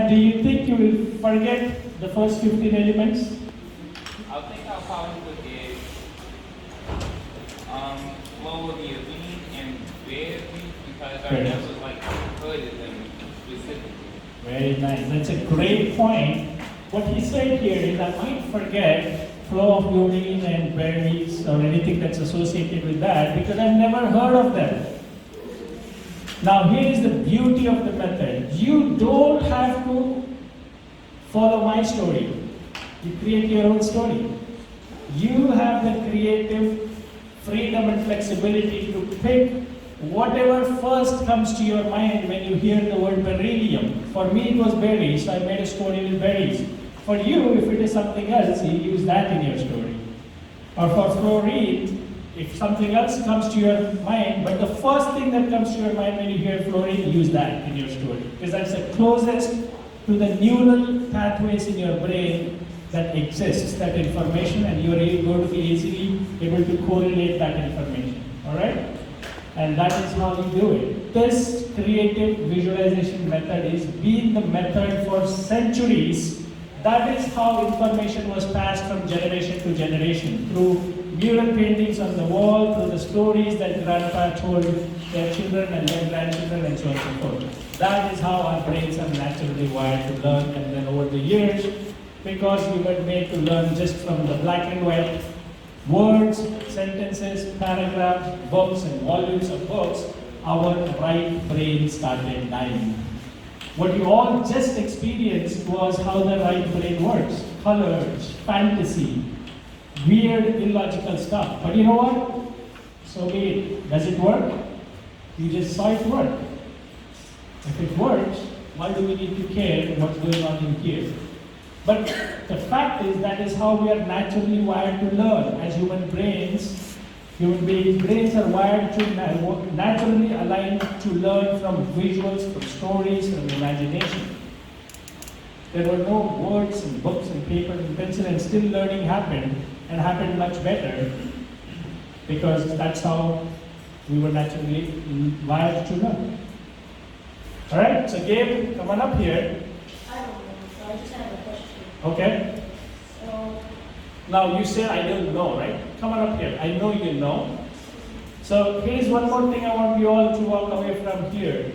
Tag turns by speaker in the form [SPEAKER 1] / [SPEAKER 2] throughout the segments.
[SPEAKER 1] And do you think you will forget the first 15 elements?
[SPEAKER 2] I think I'll probably forget flow of the elite and very because I
[SPEAKER 1] Good.
[SPEAKER 2] never like studied them specifically.
[SPEAKER 1] Very nice. That's a great point. What he said here is I might forget flow of urine and berries or anything that's associated with that because I've never heard of them. Now here is the beauty of the method. You don't have to follow my story. You create your own story. You have the creative freedom and flexibility to pick whatever first comes to your mind when you hear the word beryllium. For me it was berries, so I made a story with berries. For you, if it is something else, you use that in your story. Or for fluorine, if something else comes to your mind, but the first thing that comes to your mind when you hear fluorine, use that in your story. Because that's the closest to the neural pathways in your brain that exists, that information, and you are going to be easily able to correlate that information. Alright? And that is how you do it. This creative visualization method is been the method for centuries. That is how information was passed from generation to generation, through mural paintings on the wall, through the stories that grandpa told their children and their grandchildren and so on and so forth. That is how our brains are naturally wired to learn, and then over the years, because we were made to learn just from the black and white words, sentences, paragraphs, books and volumes of books, our right brain started dying. What you all just experienced was how the right brain works. Colors, fantasy, weird, illogical stuff. But you know what? So be it. Does it work? You just saw it work. If it works, why do we need to care what's going on in here? But the fact is that is how we are naturally wired to learn. As human beings are wired to naturally aligned to learn from visuals, from stories, from imagination. There were no words and books and paper and pencil, and still learning happened, and happened much better because that's how we were naturally wired to learn. Alright, so Gabe, come on up here.
[SPEAKER 3] I don't know, so I just have a question.
[SPEAKER 1] Okay.
[SPEAKER 3] So,
[SPEAKER 1] Now you said I don't know, right? Come on up here. I know you know. So here's one more thing I want you all to walk away from here.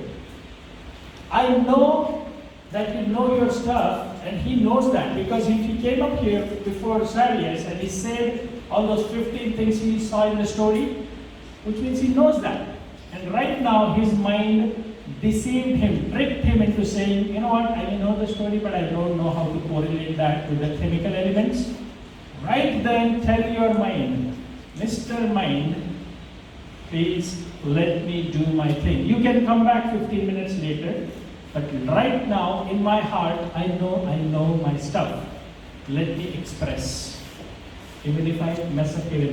[SPEAKER 1] I know that you know your stuff, and he knows that because if he came up here before Sarius and he said all those 15 things he saw in the story, which means he knows that. And right now his mind deceived him, tricked him into saying, you know what, I know the story, but I don't know how to correlate that to the chemical elements. Right then, tell your mind, Mr. Mind, please let me do my thing. You can come back 15 minutes later, but right now, in my heart, I know my stuff. Let me express. Even if I mess up here.